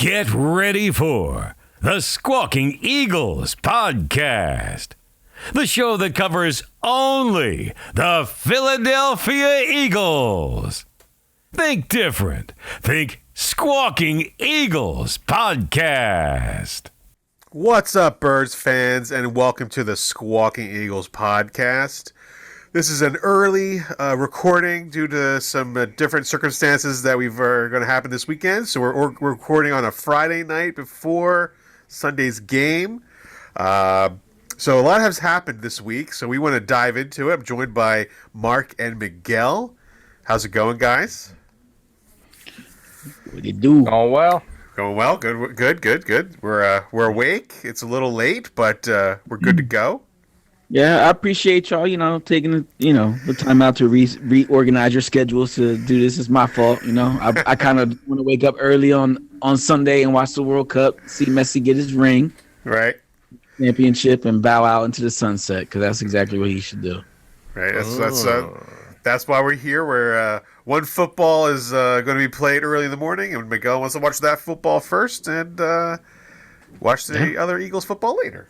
Get ready for the Squawking Eagles podcast, the show that covers only the Philadelphia Eagles. Think different. Think Squawking Eagles podcast. What's up, Birds fans, and welcome to the Squawking Eagles podcast. This is an early recording due to some different circumstances that are going to happen this weekend. So we're recording on a Friday night before Sunday's game. So a lot has happened this week, so we want to dive into it. I'm joined by Mark and Miguel. How's it going, guys? What do you do? Oh, well. Going well. Good. We're awake. It's a little late, but we're good to go. Yeah, I appreciate y'all, taking the time out to reorganize your schedules to do this. Is my fault, I kind of want to wake up early on Sunday and watch the World Cup, see Messi get his ring, right, championship, and bow out into the sunset, because that's exactly what he should do. Right. That's why we're here. Where one football is going to be played early in the morning, and Miguel wants to watch that football first and watch the other Eagles football later.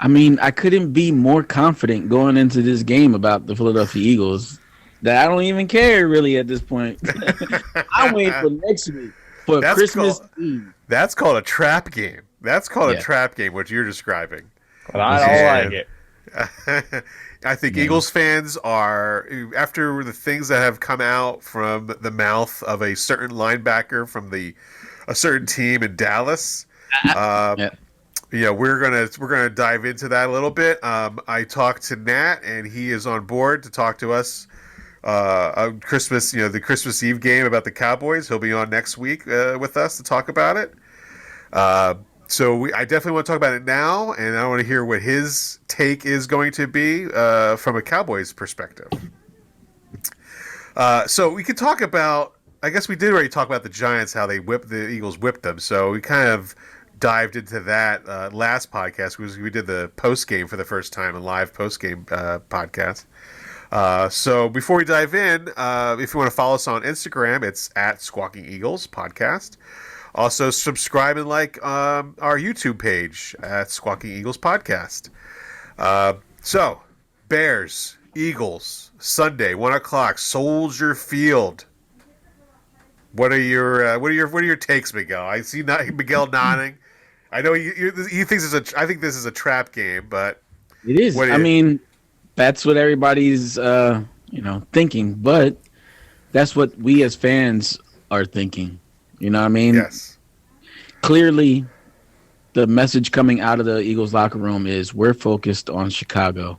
I mean, I couldn't be more confident going into this game about the Philadelphia Eagles that I don't even care really at this point. I'm waiting for next week for Christmas Eve. That's called a trap game. A trap game, what you're describing. But I don't like it. I think Eagles fans are, after the things that have come out from the mouth of a certain linebacker from a certain team in Dallas. Yeah, we're gonna dive into that a little bit. I talked to Nat, and he is on board to talk to us on Christmas. The Christmas Eve game about the Cowboys. He'll be on next week with us to talk about it. So I definitely want to talk about it now, and I want to hear what his take is going to be from a Cowboys perspective. So we could talk about. I guess we did already talk about the Giants, how the Eagles whipped them. So we kind of dived into that last podcast because we did the post game for the first time, a live post game podcast. So before we dive in, if you want to follow us on Instagram, it's at Squawking Eagles Podcast. Also subscribe and like our YouTube page at Squawking Eagles Podcast. So Bears, Eagles, Sunday, 1:00, Soldier Field. What are your takes, Miguel? I see Miguel nodding. I know he thinks I think this is a trap game, but it is. I mean, that's what everybody's thinking, but that's what we as fans are thinking. You know what I mean? Yes. Clearly, the message coming out of the Eagles locker room is we're focused on Chicago.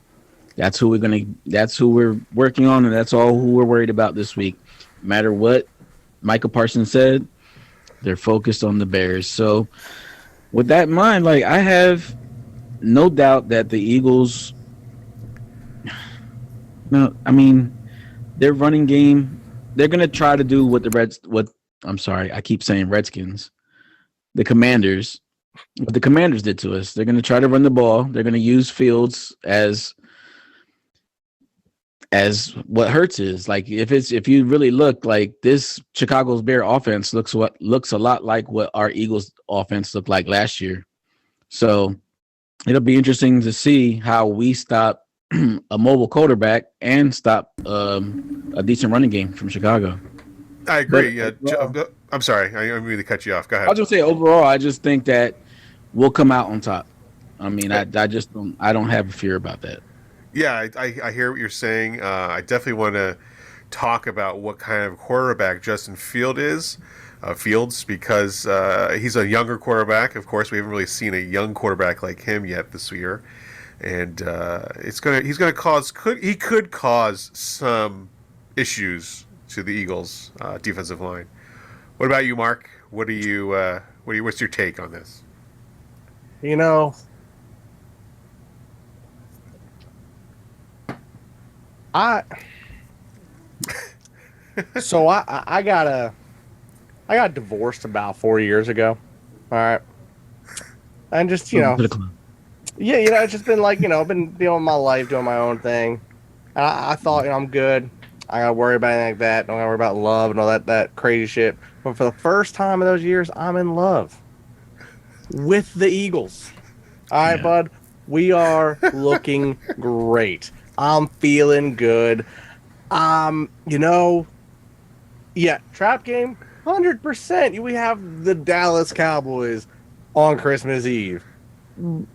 That's who we're working on, and that's all who we're worried about this week. No matter what Micah Parson said, they're focused on the Bears. So with that in mind, I have no doubt that the Eagles, their running game, they're going to try to do what I keep saying Redskins, the Commanders, what the Commanders did to us. They're going to try to run the ball. They're going to use Fields as what hurts is. If you really look, this Chicago's Bear offense looks a lot like what our Eagles offense looked like last year. So it'll be interesting to see how we stop a mobile quarterback and stop a decent running game from Chicago. I agree. I'm sorry. I'm going to cut you off. Go ahead. I'll just say overall, I just think that we'll come out on top. I mean, I don't have a fear about that. Yeah, I hear what you're saying. I definitely want to talk about what kind of quarterback Justin Fields, because he's a younger quarterback. Of course, we haven't really seen a young quarterback like him yet this year, and he could cause some issues to the Eagles' defensive line. What about you, Mark? What's your take on this? I got divorced about 4 years ago. All right. And just, it's just been I've been dealing with my life, doing my own thing. And I thought, I'm good. I got to worry about anything like that. Don't got to worry about love and all that crazy shit. But for the first time in those years, I'm in love. with the Eagles. All right, bud. We are looking great. I'm feeling good. You know, yeah, trap game, 100%. We have the Dallas Cowboys on Christmas Eve.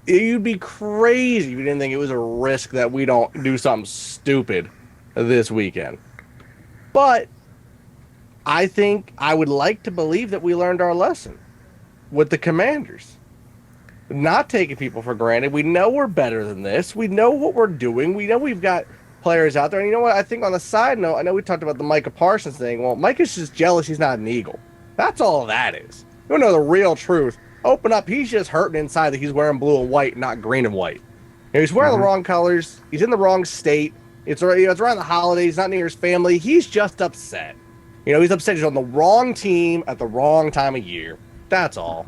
You'd be crazy if you didn't think it was a risk that we don't do something stupid this weekend. But I think I would like to believe that we learned our lesson with the Commanders. Not taking people for granted. We know we're better than this. We know what we're doing. We know we've got players out there. And you know what? I think on the side note, I know we talked about the Micah Parsons thing. Well, Micah's just jealous he's not an Eagle. That's all that is. You know the real truth. Open up. He's just hurting inside that he's wearing blue and white, not green and white. He's wearing the wrong colors. He's in the wrong state. It's around the holidays, not near his family. He's just upset. He's upset. He's on the wrong team at the wrong time of year. That's all.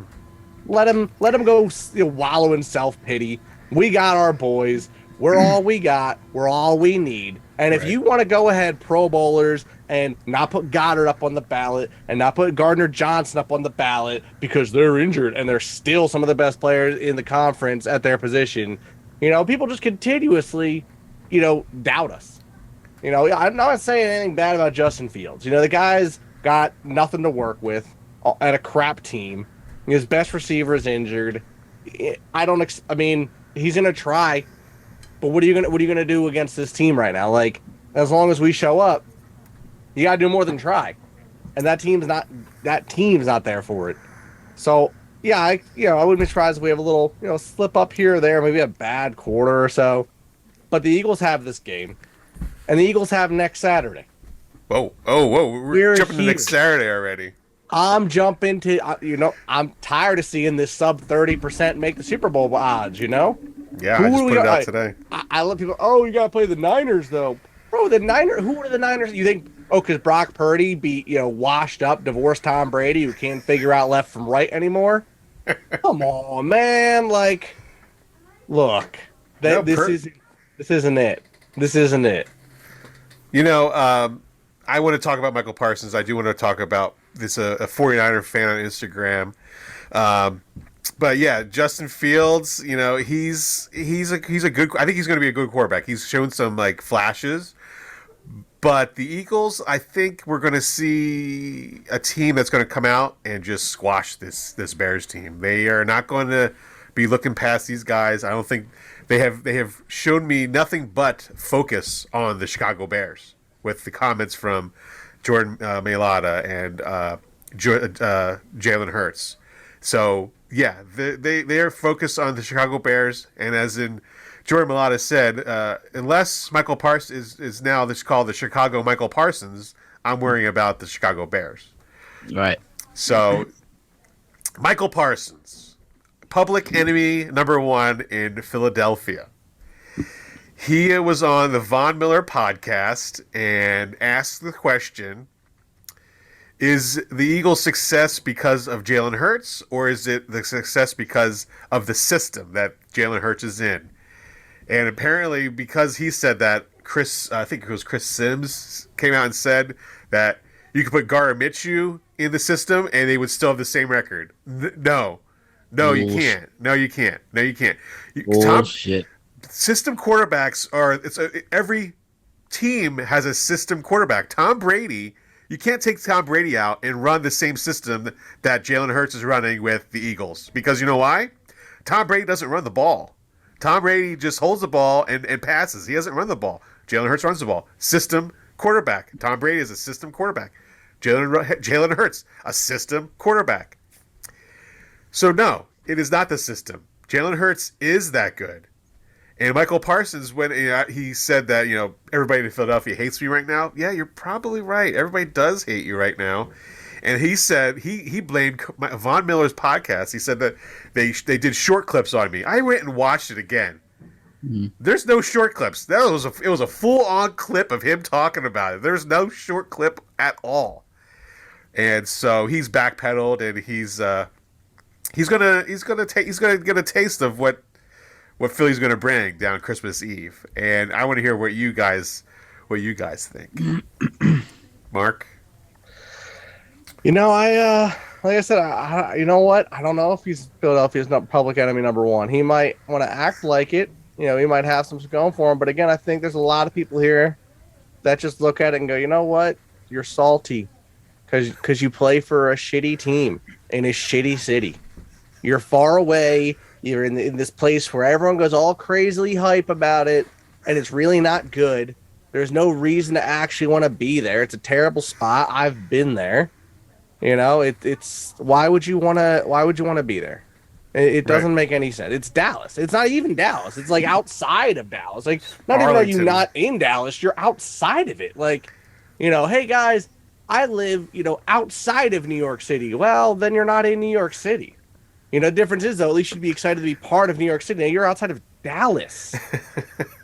Let him go wallow in self-pity. We got our boys. We're all we got. We're all we need. And if you want to go ahead, Pro Bowlers, and not put Goddard up on the ballot and not put Gardner Johnson up on the ballot because they're injured and they're still some of the best players in the conference at their position, people just continuously, doubt us. I'm not saying anything bad about Justin Fields. The guy's got nothing to work with at a crap team. His best receiver is injured. I mean, he's gonna try, but what are you gonna do against this team right now? Like, as long as we show up, you gotta do more than try, and that team's not there for it. So yeah, I wouldn't be surprised if we have a little slip up here or there, maybe a bad quarter or so. But the Eagles have this game, and the Eagles have next Saturday. Whoa! We're jumping to next Saturday already. I'm jumping to, I'm tired of seeing this sub 30% make the Super Bowl odds, Yeah, I just put it out today. I let people, you got to play the Niners, though. Bro, who are the Niners? You think, because Brock Purdy beat, washed up, divorced Tom Brady, who can't figure out left from right anymore? Come on, man. Like, look, this isn't it. This isn't it. I want to talk about Michael Parsons. I do want to talk about this a 49er fan on Instagram. But yeah, Justin Fields, he's a good, I think he's going to be a good quarterback. He's shown some flashes, but the Eagles, I think we're going to see a team that's going to come out and just squash this Bears team. They are not going to be looking past these guys. I don't think they have shown me nothing but focus on the Chicago Bears with the comments from Jordan Mailata and Jalen Hurts. So yeah, they are focused on the Chicago Bears, and as in Jordan Mailata said, unless Michael Parsons is now this called the Chicago Michael Parsons, I'm worrying about the Chicago Bears. Right. So Michael Parsons, public enemy number one in Philadelphia. He was on the Von Miller podcast and asked the question, is the Eagles' success because of Jalen Hurts, or is it the success because of the system that Jalen Hurts is in? And apparently, because he said that, I think it was Chris Sims, came out and said that you could put Gardner Minshew in the system and they would still have the same record. No, you can't. No, you can't. Bullshit. System quarterbacks every team has a system quarterback. Tom Brady, you can't take Tom Brady out and run the same system that Jalen Hurts is running with the Eagles, because you know why? Tom Brady doesn't run the ball. Tom Brady just holds the ball and passes. He doesn't run the ball. Jalen Hurts runs the ball. System quarterback. Tom Brady is a system quarterback. Jalen Hurts, a system quarterback. So no, it is not the system. Jalen Hurts is that good. And Michael Parsons, when he said that, everybody in Philadelphia hates me right now. Yeah, you're probably right. Everybody does hate you right now. And he said he blamed Von Miller's podcast. He said that they did short clips on me. I went and watched it again. Mm-hmm. There's no short clips. It was a full on clip of him talking about it. There's no short clip at all. And so he's backpedaled, and he's gonna get a taste of what Philly's going to bring down Christmas Eve. And I want to hear what you guys think. Mark? I'm like I said, you know what? I don't know if he's Philadelphia's public enemy number one. He might want to act like it. You know, he might have some going for him. But again, I think there's a lot of people here that just look at it and go, you know what? You're salty because you play for a shitty team in a shitty city. You're far away. You're in this place where everyone goes all crazily hype about it, and it's really not good. There's no reason to actually want to be there. It's a terrible spot. I've been there. You know, it's why would you want to be there? It doesn't make any sense. It's Dallas. It's not even Dallas. It's like outside of Dallas. Like, not even are you not in Dallas, you're outside of it. Like, you know, hey guys, I live, you know, outside of New York City. Well, then you're not in New York City. You know, the difference is though, at least you'd be excited to be part of New York City. Now you're outside of Dallas.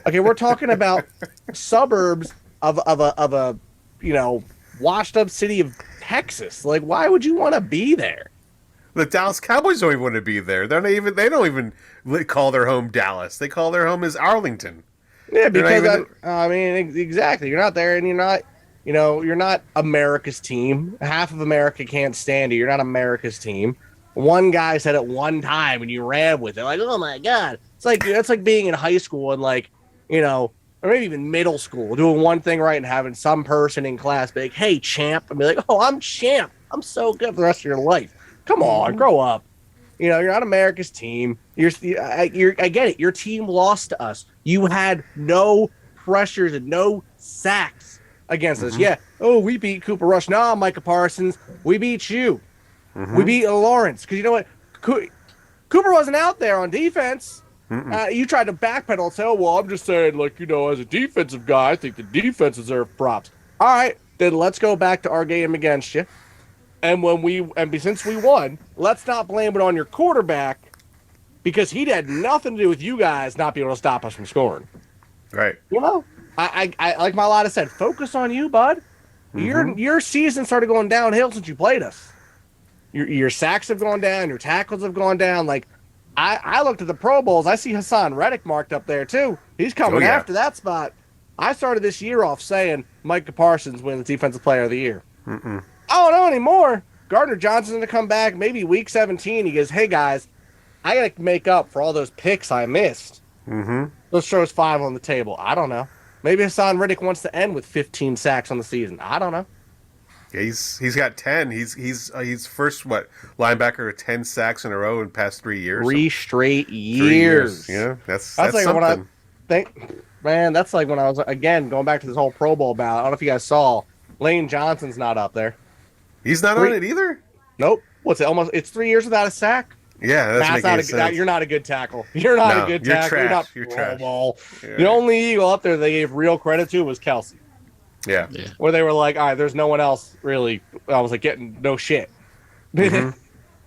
Okay, we're talking about suburbs of a you know, washed up city of Texas. Like, why would you want to be there? The Dallas Cowboys don't even want to be there. They don't even call their home Dallas. They call their home as Arlington. Yeah, because I mean, exactly. You're not there, and you're not, you know, you're not America's team. Half of America can't stand you. You're not America's team. One guy said it one time, and you ran with it. Like, oh my god, it's like being in high school and like, you know, or maybe even middle school, doing one thing right and having some person in class be like, "Hey, champ," and be like, "Oh, I'm champ. I'm so good for the rest of your life." Come on, grow up. You know, you're not America's team. I get it. Your team lost to us. You had no pressures and no sacks against us. Yeah. Oh, we beat Cooper Rush. No, Micah Parsons. We beat you. We beat Lawrence. Because you know what? Cooper wasn't out there on defense. You tried to backpedal and say, oh, well, I'm just saying, like, you know, as a defensive guy, I think the defense deserves props. All right, then let's go back to our game against you. And since we won, let's not blame it on your quarterback because he had nothing to do with you guys not being able to stop us from scoring. Right. You know, I like my lot said, focus on you, bud. Your season started going downhill since you played us. Your sacks have gone down, your tackles have gone down. Like I looked at the Pro Bowls, I see Hassan Reddick marked up there too. He's coming after that spot. I started this year off saying Micah Parsons wins Defensive Player of the Year. I don't know anymore. Gardner Johnson's going to come back maybe week 17. He goes, hey, guys, I got to make up for all those picks I missed. Let's throw 5 on the table. I don't know. Maybe Hassan Reddick wants to end with 15 sacks on the season. I don't know. Yeah, he's got 10. He's first, linebacker with 10 sacks in a row in the past 3 years. 3 straight years. Yeah, that's like something. When I think, man, that's like when I was, again, going back to this whole Pro Bowl ballot. I don't know if you guys saw, Lane Johnson's not up there. He's not on it either? Nope. What's it? It's 3 years without a sack? Yeah, that's making sense. You're not a good tackle. You're not a good tackle. You're not Pro Bowl. Yeah. The only Eagle up there they gave real credit to was Kelsey. Yeah. Where they were like, all right, there's no one else really. I was like, getting no shit.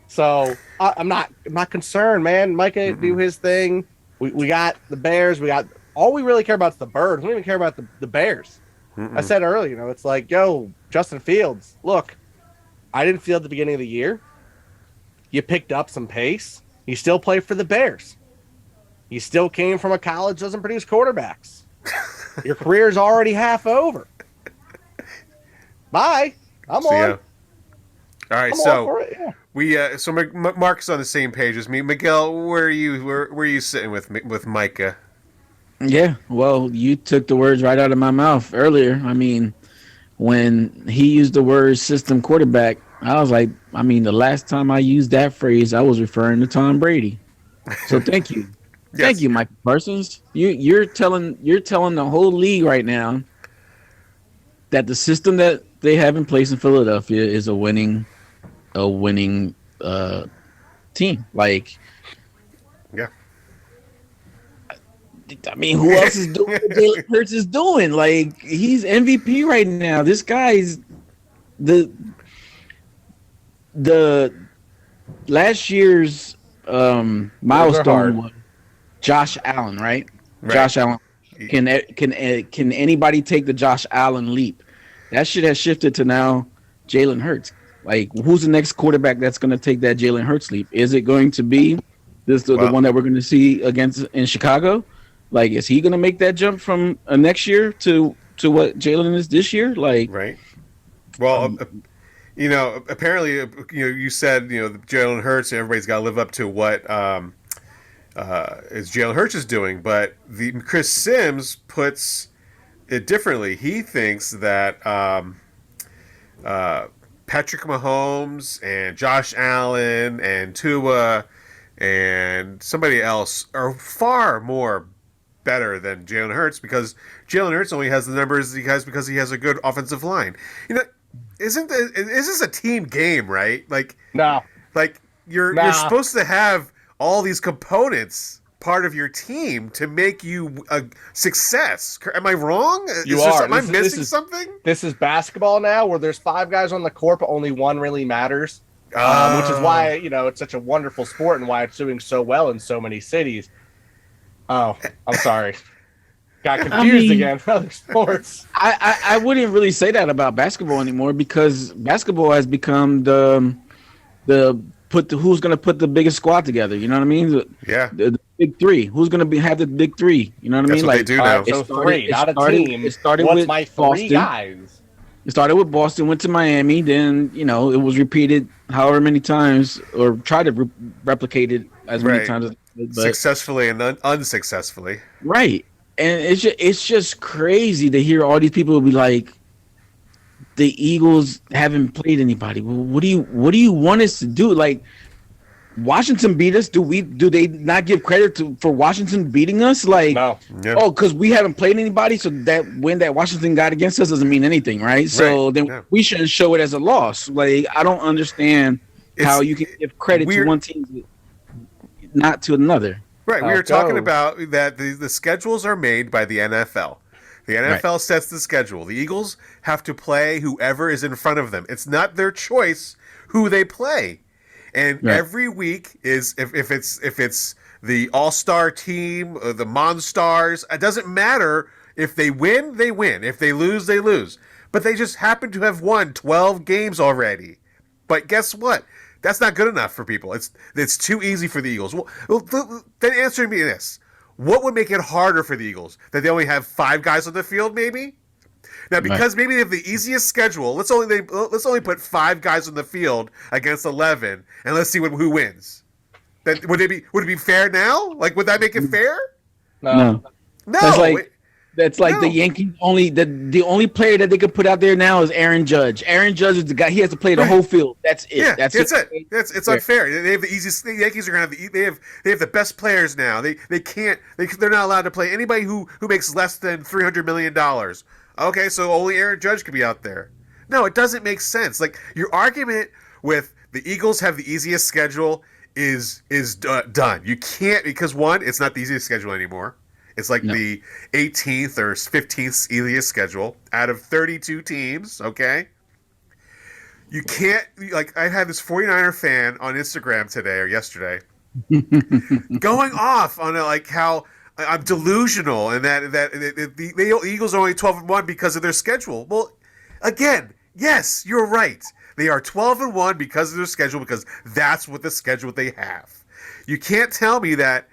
So I'm not concerned, man. Micah do his thing. We got the Bears. We got all we really care about is the Birds. We don't even care about the Bears. I said earlier, you know, it's like, yo, Justin Fields, look. I didn't feel at the beginning of the year. You picked up some pace. You still play for the Bears. You still came from a college that doesn't produce quarterbacks. Your career's already half over. Bye. I'm on. All right, so Mark's on the same page as me. Miguel, where are you sitting with Micah? Yeah, well, you took the words right out of my mouth earlier. I mean, when he used the word system quarterback, I was like, I mean, the last time I used that phrase, I was referring to Tom Brady. So thank you. Yes. Thank you, Micah Parsons. You're telling the whole league right now that the system that they have in place in Philadelphia is a winning team. Like, yeah. I mean, who else is doing what Jalen Hurts is doing? Like, he's MVP right now. This guy's the last year's milestone was Josh Allen, right? Josh Allen. Can anybody take the Josh Allen leap? That shit has shifted to now Jalen Hurts. Like, who's the next quarterback that's going to take that Jalen Hurts leap? Is it going to be the one that we're going to see in Chicago? Like, is he going to make that jump from next year to what Jalen is this year? Like, right. Well, apparently, you said, Jalen Hurts, and everybody's got to live up to what is Jalen Hurts is doing, but the Chris Sims puts it differently. He thinks that Patrick Mahomes and Josh Allen and Tua and somebody else are far more better than Jalen Hurts because Jalen Hurts only has the numbers he has because he has a good offensive line. Is this a team game, right? No. You're supposed to have all these components part of your team to make you a success. Am I wrong? Am I missing something? This is basketball now, where there's 5 guys on the court, but only one really matters. Which is why it's such a wonderful sport and why it's doing so well in so many cities. Oh, I'm sorry. Got confused again for other sports. I wouldn't really say that about basketball anymore because basketball has become who's going to put the biggest squad together. You know what I mean? The big 3. Who's going to have the big 3? You know what I mean? What they do now. So 3, not a team. It started What's with my 3 Boston. guys? It started with Boston, went to Miami, then it was repeated however many times, or tried to replicate it as many times as it could, but successfully and unsuccessfully. Right, and it's just crazy to hear all these people be like, the Eagles haven't played anybody. Well, what do you want us to do? Like, Washington beat us. Do they not give credit for Washington beating us? Like, no. Yep. Oh, because we haven't played anybody, so that win that Washington got against us doesn't mean anything, right? So then we shouldn't show it as a loss. Like, I don't understand how you can give credit to one team, not to another. Right. We were talking about that the schedules are made by the NFL. The NFL sets the schedule. The Eagles have to play whoever is in front of them. It's not their choice who they play. And every week is if it's the all-star team, or the Monstars, it doesn't matter. If they win, they win. If they lose, they lose. But they just happen to have won 12 games already. But guess what? That's not good enough for people. It's too easy for the Eagles. Well, then answer me this. What would make it harder for the Eagles? That they only have 5 guys on the field, maybe? Now, because maybe they have the easiest schedule, let's only put 5 guys on the field against 11, and let's see who wins. Then would it be fair now? Like, would that make it fair? No. That's like the Yankees the only player that they could put out there now is Aaron Judge. Aaron Judge is the guy. He has to play the whole field. That's it. Yeah, that's it. It's unfair. They have the easiest. The Yankees are gonna have they have the best players now. They're not allowed to play anybody who makes less than $300 million. Okay, so only Aaron Judge could be out there. No, it doesn't make sense. Like, your argument with the Eagles have the easiest schedule is done. You can't, because one, it's not the easiest schedule anymore. It's like the 18th or 15th easiest schedule out of 32 teams, okay? You can't, like, I had this 49er fan on Instagram today or yesterday going off on how I'm delusional and that the Eagles are only 12-1 because of their schedule. Well, again, yes, you're right. They are 12-1 because of their schedule, because that's what the schedule they have. You can't tell me that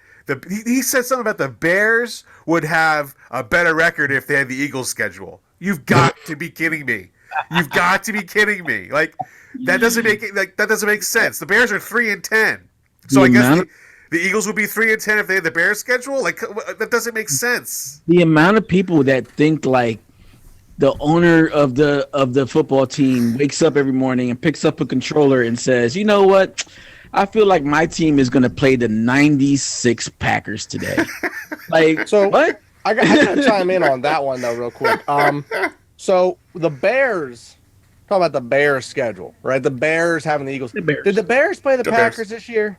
he said something about the Bears would have a better record if they had the Eagles schedule. You've got to be kidding me. You've got to be kidding me. Like, that doesn't make sense. The Bears are 3-10. So I guess the Eagles would be 3-10 if they had the Bears schedule. Like, that doesn't make sense. The amount of people that think like the owner of the football team wakes up every morning and picks up a controller and says, "You know what? I feel like my team is going to play the 96 Packers today." Like, so what? I got to chime in on that one, though, real quick. So the Bears, talking about the Bears schedule, right? The Bears having the Eagles. The Bears. Did the Bears play the Packers this year?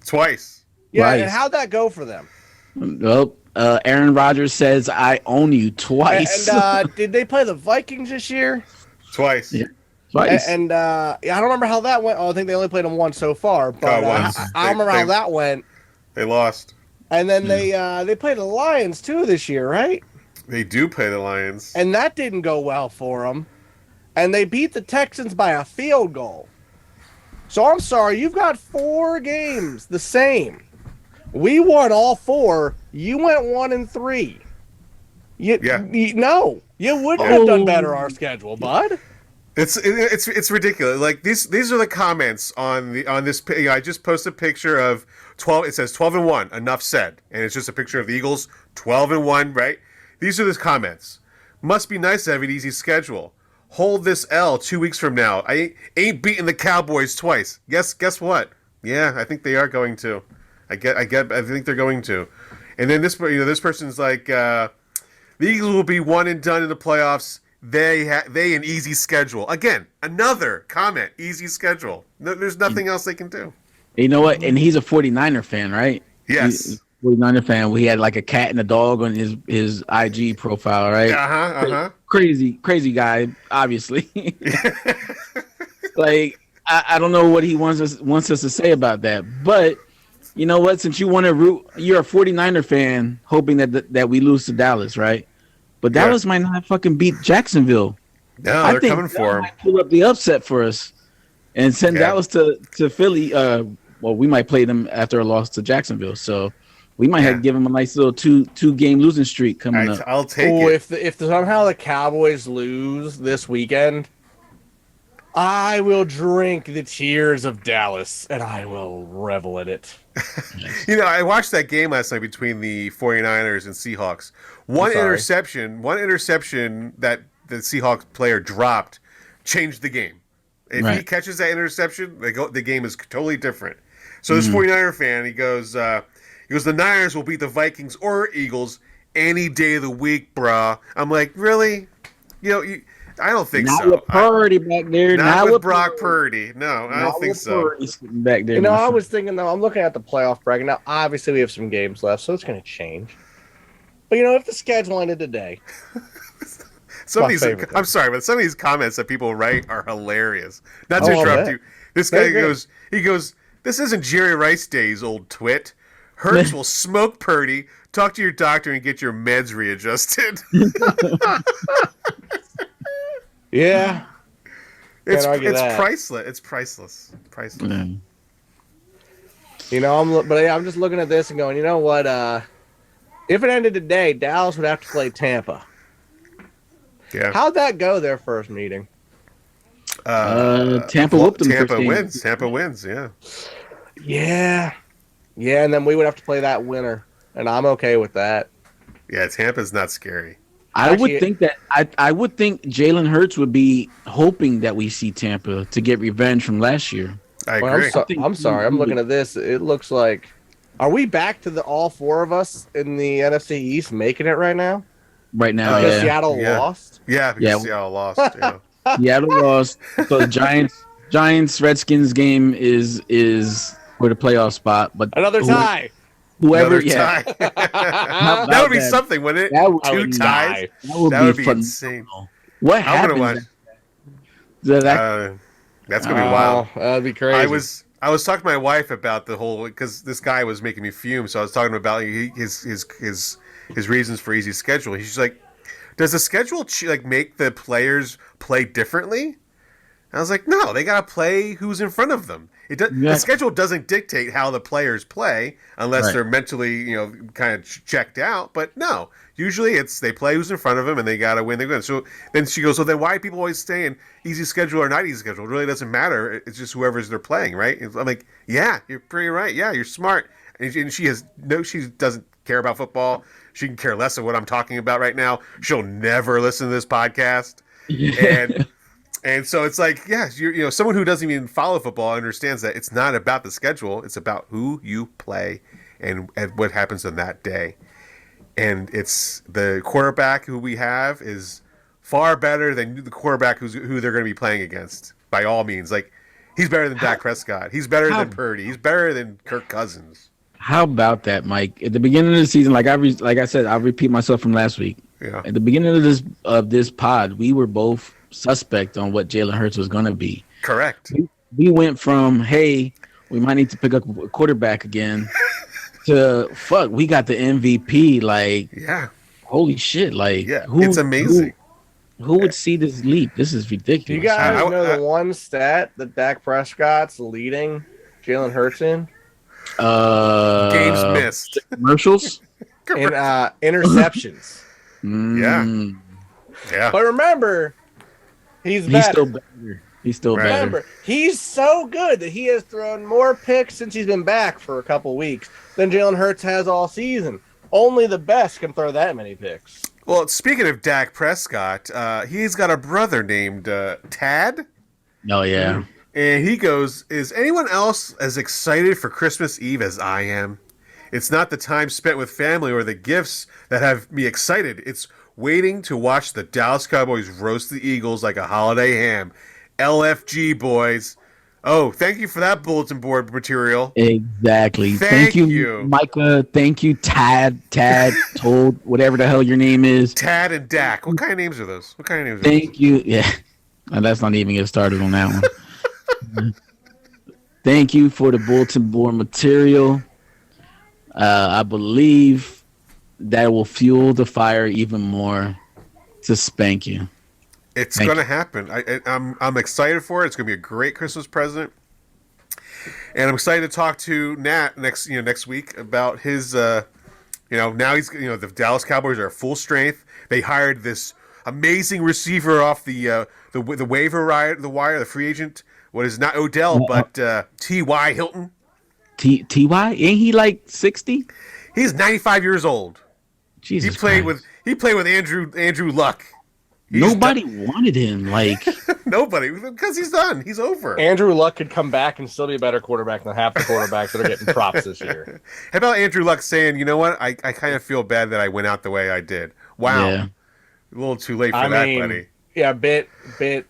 Twice. Yeah, Twice. and how'd that go for them? Well, Aaron Rodgers says, "I own you," twice. And did they play the Vikings this year? Twice. Yeah. Twice. And I don't remember how that went. Oh, I think they only played them once so far. But I don't remember how that went. They lost. And then they played the Lions too this year, right? They do play the Lions. And that didn't go well for them. And they beat the Texans by a field goal. So I'm sorry, you've got 4 games the same. We won all 4. You went 1-3. You wouldn't have done better our schedule, bud. It's ridiculous. Like these are the comments on this. I just posted a picture of 12. It says 12-1. Enough said, and it's just a picture of the Eagles 12-1. Right. These are the comments. Must be nice to have an easy schedule. Hold this L 2 weeks from now. I ain't beating the Cowboys twice. Guess what? Yeah, I think they are going to. I think they're going to. And then this person's like, the Eagles will be one and done in the playoffs. They an easy schedule. Again, another comment. Easy schedule. There's nothing else they can do. You know what? And he's a 49er fan, right? Yes. He's a 49er fan. We had like a cat and a dog on his IG profile, right? Crazy guy, obviously. Like I don't know what he wants us to say about that, but you know what? Since you're a 49er fan, hoping that we lose to Dallas, right? But Dallas might not fucking beat Jacksonville. No, they're coming for him. Might pull up the upset for us and send Dallas to Philly. Well, we might play them after a loss to Jacksonville, so we might have to give them a nice little two game losing streak coming up. I'll take it. If somehow the Cowboys lose this weekend, I will drink the tears of Dallas and I will revel in it. I watched that game last night between the 49ers and Seahawks. One interception that the Seahawks player dropped changed the game. If he catches that interception, the game is totally different. So this 49er fan, he goes, the Niners will beat the Vikings or Eagles any day of the week, brah. I'm like, really? I don't think so. Not with Purdy back there. Not with Brock Purdy. No, I don't think so. Back there, I was thinking, though, I'm looking at the playoff bracket. Now, obviously, we have some games left, so it's going to change. But, if the schedule ended today. I'm sorry, but some of these comments that people write are hilarious. Not to interrupt you. This guy goes, this isn't Jerry Rice days, old twit. Hurts will smoke Purdy. Talk to your doctor and get your meds readjusted. Yeah. It's priceless. It's priceless. Mm. I'm just looking at this and going, you know what? If it ended today, Dallas would have to play Tampa. Yeah. How'd that go, their first meeting? Tampa whooped them. Tampa wins, yeah. Yeah. Yeah, and then we would have to play that winner, and I'm okay with that. Yeah, Tampa's not scary. I would think Jalen Hurts would be hoping that we see Tampa to get revenge from last year. I agree. I'm sorry. I'm looking at this. It looks like, are we back to all four of us in the NFC East making it right now? Right now, because Seattle lost. Yeah, because Seattle lost. Yeah. Seattle lost. So the Giants Redskins game is for the playoff spot, but another tie. Whoever, tie. That would be something, wouldn't it? Two ties. That would be insane. What happened? That's gonna be wild. That'd be crazy. I was talking to my wife about the whole, because this guy was making me fume. So I was talking about his reasons for easy schedule. He's like, does the schedule make the players play differently? And I was like, no, they gotta play who's in front of them. The schedule doesn't dictate how the players play unless they're mentally, kind of checked out. But no, usually they play who's in front of them and they gotta win. They win. So then she goes, so then why do people always stay in easy schedule or not easy schedule? It really doesn't matter. It's just whoever's they're playing, right? I'm like, yeah, you're pretty right. Yeah, you're smart. And she doesn't care about football. She can care less of what I'm talking about right now. She'll never listen to this podcast. And so it's like, someone who doesn't even follow football understands that it's not about the schedule. It's about who you play and what happens on that day. And it's the quarterback who we have is far better than the quarterback who they're going to be playing against, by all means. Like, he's better than Dak Prescott. He's better than Purdy. He's better than Kirk Cousins. How about that, Mike? At the beginning of the season, like I said, I'll repeat myself from last week. Yeah. At the beginning of this pod, we were both suspect on what Jalen Hurts was going to be. Correct. We went from, hey, we might need to pick up a quarterback again to, fuck, we got the MVP. Like, holy shit. Like, it's amazing. Who would see this leap? This is ridiculous. Do you guys know the one stat that Dak Prescott's leading Jalen Hurts in? Games missed. Commercials? And interceptions. Yeah. But remember, He's He's better. still better. He's still Right. better. Remember, he's so good that he has thrown more picks since he's been back for a couple weeks than Jalen Hurts has all season. Only the best can throw that many picks. Well, speaking of Dak Prescott, he's got a brother named Tad. Oh yeah. And he goes, is anyone else as excited for Christmas Eve as I am? It's not the time spent with family or the gifts that have me excited. It's waiting to watch the Dallas Cowboys roast the Eagles like a holiday ham. LFG, boys. Oh, thank you for that bulletin board material. Exactly. Thank Thank you, you. Micah. Thank you, Tad, Told, whatever the hell your name is. Tad and Dak. What kind of names are those? What kind of names are those? Thank you. Yeah. And let's not even get started on that one. Thank you for the bulletin board material. I believe that will fuel the fire even more to spank you. It's Thank going to you. happen. I'm excited for it. It's going to be a great Christmas present. And I'm excited to talk to Nat next week about his now he's the Dallas Cowboys are full strength. They hired this amazing receiver off the waiver wire, the free agent. What is not Odell, but T.Y. Hilton. Ty, ain't he like 60? He's 95 years old. Jesus He played Christ. with Andrew Luck. Nobody wanted him. Like, Nobody, because he's done. He's over. Andrew Luck could come back and still be a better quarterback than half the quarterbacks that are getting props this year. How about Andrew Luck saying, you know what, I kind of feel bad that I went out the way I did. Wow. yeah. A little too late for that, buddy. Yeah, bit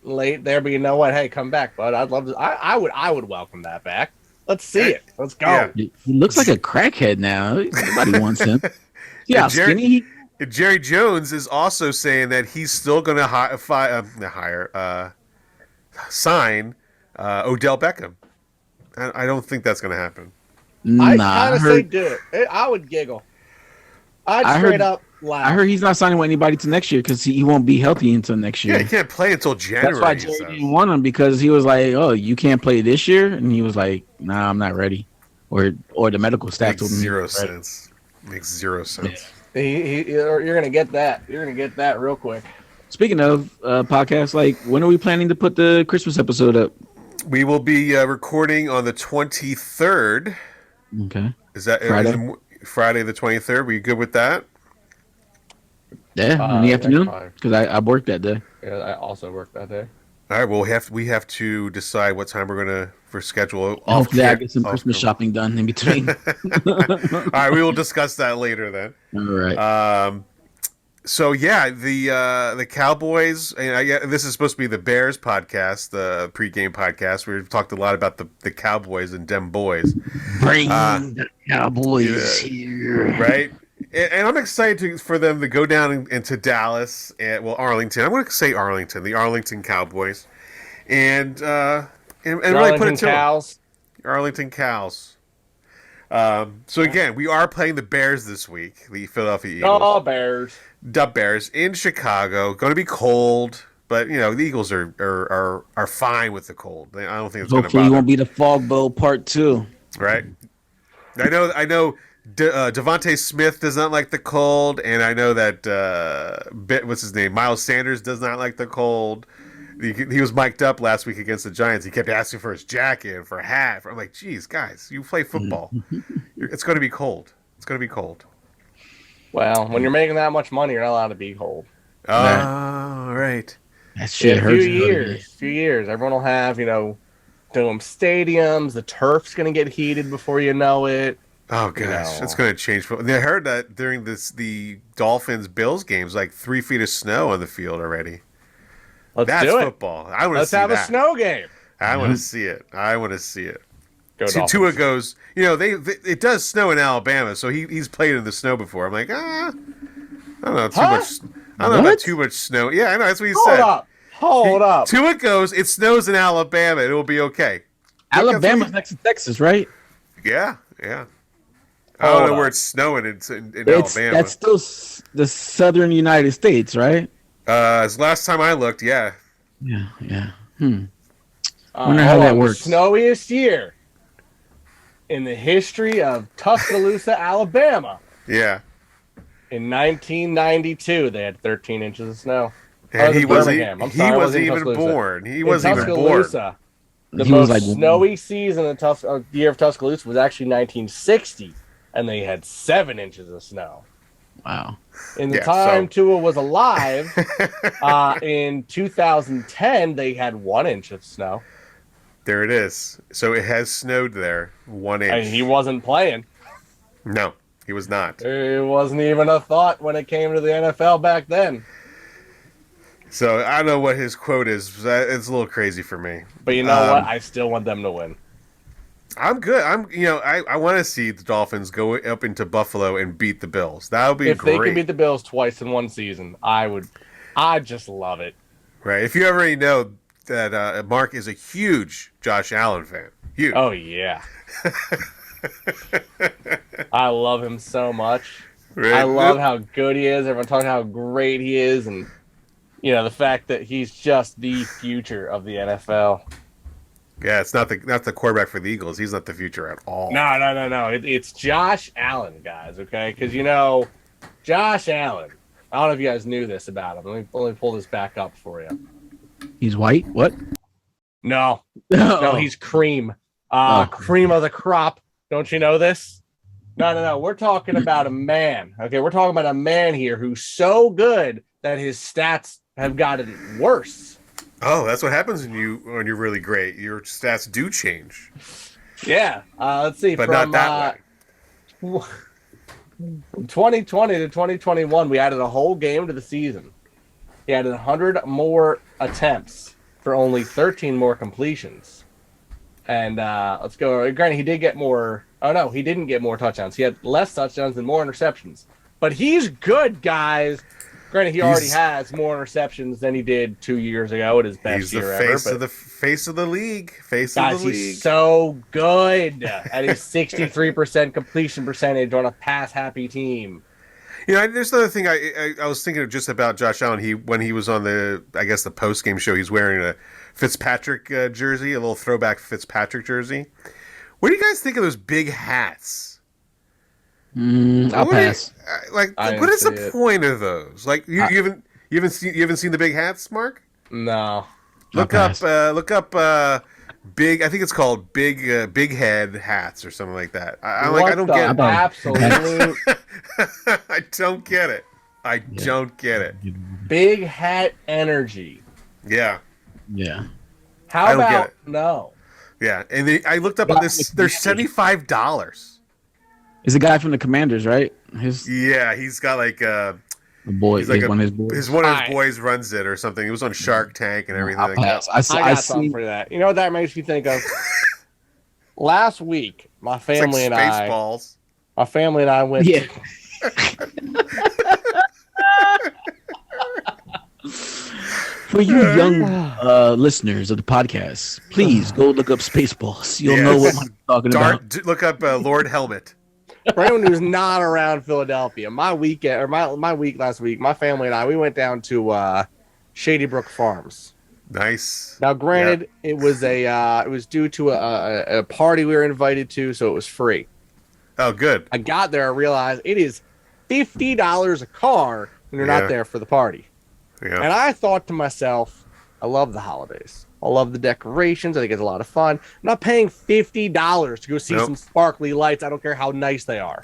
late there, but you know what? Hey, come back, bud. I'd love to. I would welcome that back. Let's see it. Let's go. Yeah. He looks like a crackhead now. Nobody wants him. See how Jerry- skinny he Jerry Jones is also saying that he's still going to sign Odell Beckham. I don't think that's going to happen. I Nah, kind of say do it. I would giggle. I'd straight up laugh. I heard he's not signing with anybody to next year because he won't be healthy until next year. Yeah, he can't play until January. That's why Jerry didn't want him, because he was like, "Oh, you can't play this year," and he was like, "Nah, I'm not ready." Or the medical staff Makes told him zero he was ready. sense. Makes zero sense. You're gonna get that. You're gonna get that real quick. Speaking of podcasts, like, when are we planning to put the Christmas episode up? We will be recording on the 23rd. Okay. Is that Friday? Friday the 23rd? Were you good with that? Yeah, in the yeah, afternoon, fine. because I worked that day. Yeah, I also worked that day. All right. Well, we have to decide what time we're gonna schedule. Hopefully, I get some Christmas shopping done in between. All right, we will discuss that later then. All right. So yeah, the Cowboys, and this is supposed to be the Bears podcast, the pregame podcast. We've talked a lot about the Cowboys and dem boys, Bring the Cowboys here. right? And I'm excited for them to go down into Dallas and Arlington. I'm going to say Arlington, the Arlington Cowboys, and really put it to them. Cows. Arlington Cows. So again, we are playing the Bears this week, the Philadelphia Eagles. Oh, Bears. The Bears in Chicago. Going to be cold, but the Eagles are fine with the cold. I don't think it's going to Hopefully, bother. it won't be the Fog Bowl Part 2. Right. I know. Devontae Smith does not like the cold, and I know that what's his name, Miles Sanders does not like the cold. He was mic'd up last week against the Giants. He kept asking for his jacket, for a hat. I'm like, geez, guys, you play football. It's going to be cold. It's going to be cold. Well, when you're making that much money, you're not allowed to be cold. Oh, right. That shit In a hurts. few years, everyone will have, dome stadiums. The turf's going to get heated before you know it. Oh gosh, it's going to change. I heard that during the Dolphins-Bills games, like 3 feet of snow on the field already. That's do it. Football. I want to see Let's have that. a snow game. I want to see it. I want to see it. Go See, Dolphins. Tua goes. It does snow in Alabama, so he's played in the snow before. I'm like, I don't know much. I don't know about too much snow. Yeah, I know that's what he said. Hold up. Tua goes. It snows in Alabama. It will be okay. Alabama's next to Texas, right? Yeah. I don't know where it's snowing in Alabama. That's still the southern United States, right? As last time I looked, yeah. Yeah. Wonder how that works. The snowiest year in the history of Tuscaloosa, Alabama. Yeah. In 1992, they had 13 inches of snow. And he wasn't in even Tuscaloosa. born. He wasn't even born. Tuscaloosa, the most snowy season in the year of Tuscaloosa was actually 1960, and they had 7 inches of snow. Wow. In the time Tua was alive, in 2010, they had 1 inch of snow. There it is. So it has snowed there 1 inch. And he wasn't playing. No, he was not. It wasn't even a thought when it came to the NFL back then. So I don't know what his quote is. It's a little crazy for me. But you know what? I still want them to win. I'm good. I want to see the Dolphins go up into Buffalo and beat the Bills. That would be great. If they can beat the Bills twice in one season, I'd just love it. Right. If you already know that Mark is a huge Josh Allen fan. Huge. Oh, yeah. I love him so much. Right. I love how good he is. Everyone talking how great he is. And, the fact that he's just the future of the NFL. Yeah, it's not the quarterback for the Eagles. He's not the future at all. No. It's Josh Allen, guys, okay? Because, Josh Allen, I don't know if you guys knew this about him. Let me pull this back up for you. He's white? What? No, he's cream. Cream of the crop. Don't you know this? No. We're talking about a man, okay? We're talking about a man here who's so good that his stats have gotten worse. Oh, that's what happens when you're really great. Your stats do change. Yeah. Let's see. But not that way. From 2020 to 2021, we added a whole game to the season. He added 100 more attempts for only 13 more completions. And let's go. Granted, he did get more. Oh, no, he didn't get more touchdowns. He had less touchdowns and more interceptions. But he's good, guys. Granted, he already has more interceptions than he did 2 years ago at his best year ever. He's the face of the league. He's so good at his 63% completion percentage on a pass-happy team. There's another thing I was thinking of just about Josh Allen. When he was on the post-game show, he's wearing a Fitzpatrick jersey, a little throwback Fitzpatrick jersey. What do you guys think of those big hats? I'll pass. What is the point of those? Like, you haven't seen the big hats, Mark? No. Look up big. I think it's called big head hats or something like that. I don't get it. Absolutely. I don't get it. I don't get it. Big hat energy. Yeah. Yeah. How about no? Yeah, and I looked up on this. They're $75. It's a guy from the Commanders, right? He's got like a boy. He's like one of his boys. One of his boys runs it or something. He was on Shark Tank and everything. I'll pass. I got something for that. You know what that makes me think of? Last week, my family and I went. Yeah. For you young listeners of the podcast, please go look up Spaceballs. You'll know what I'm talking about. Look up Lord Helmet. For anyone who's not around Philadelphia, my week last week, my family and I, we went down to Shady Brook Farms. Nice. Now, granted, it was due to a party we were invited to, so it was free. Oh, good. I got there, I realized it is $50 a car when you're not there for the party. Yeah. And I thought to myself, I love the holidays. I love the decorations. I think it's a lot of fun. I'm not paying $50 to go see some sparkly lights. I don't care how nice they are.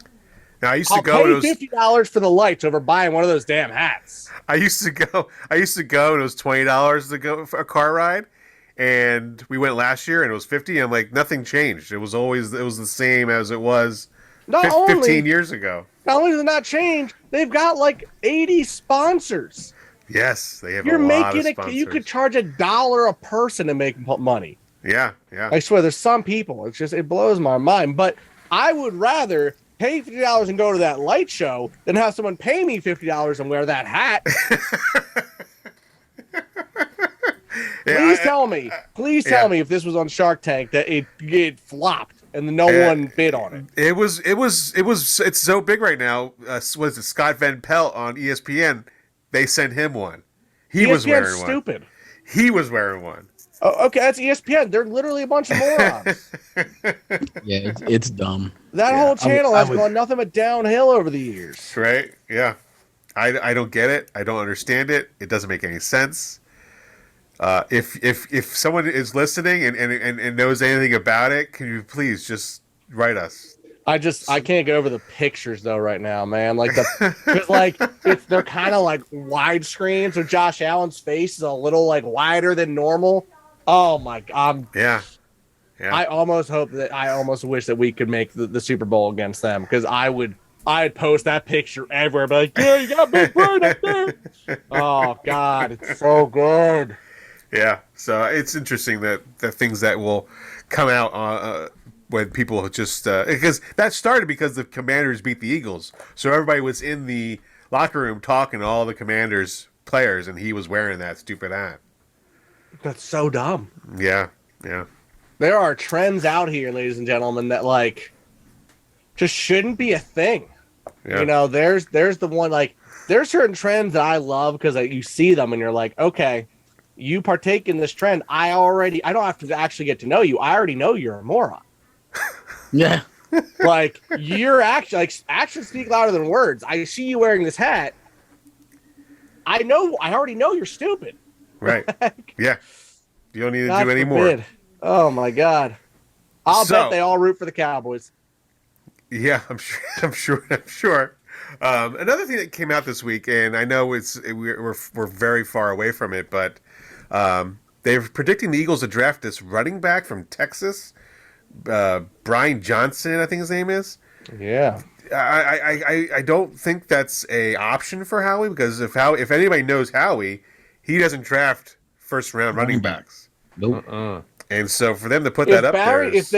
Now, I'll pay $50 for the lights over buying one of those damn hats. I used to go, and it was $20 to go for a car ride. And we went last year, and it was $50. And I'm like, nothing changed. It was the same as it was 15 years ago. Not only does it not change, they've got like 80 sponsors. Yes, they have a lot of sponsors. You could charge $1 a person to make money. Yeah. I swear, there's some people. It blows my mind. But I would rather pay $50 and go to that light show than have someone pay me $50 and wear that hat. Please tell me if this was on Shark Tank that it flopped and no one bid on it. It's so big right now. Was it Scott Van Pelt on ESPN? They sent him one. He was wearing one. Stupid. He was wearing one. Oh, okay, that's ESPN. They're literally a bunch of morons. Yeah, it's dumb. That whole channel has gone nothing but downhill over the years. Right? Yeah. I don't get it. I don't understand it. It doesn't make any sense. If someone is listening and knows anything about it, can you please just write us? I can't get over the pictures though right now, man. Like because like they're kind of like widescreen, so Josh Allen's face is a little like wider than normal. Oh my god! Yeah. I almost wish that we could make the Super Bowl against them, because I'd post that picture everywhere, be like, yeah, you got Big Bird up there. Oh god, it's so good. Yeah, so it's interesting that the things that will come out when people just because that started because the Commanders beat the Eagles, so everybody was in the locker room talking to all the Commanders players, and he was wearing that stupid hat. That's so dumb. Yeah. There are trends out here, ladies and gentlemen, that like just shouldn't be a thing. Yeah. You know, there's the one, like there's certain trends that I love because you see them and you're like, okay, you partake in this trend. I don't have to actually get to know you. I already know you're a moron. Yeah. Like your actions speak louder than words. I see you wearing this hat. I already know you're stupid. Right. Yeah. You don't need to God do any forbid. more. Oh my god. I'll bet they all root for the Cowboys. Yeah, I'm sure. Another thing that came out this week, and I know we're very far away from it, but they're predicting the Eagles to draft this running back from Texas, Brian Johnson, I think his name is. Yeah. I don't think that's a option for Howie, because if anybody knows Howie, he doesn't draft first round running backs. Nope. And so for them to put that up there, if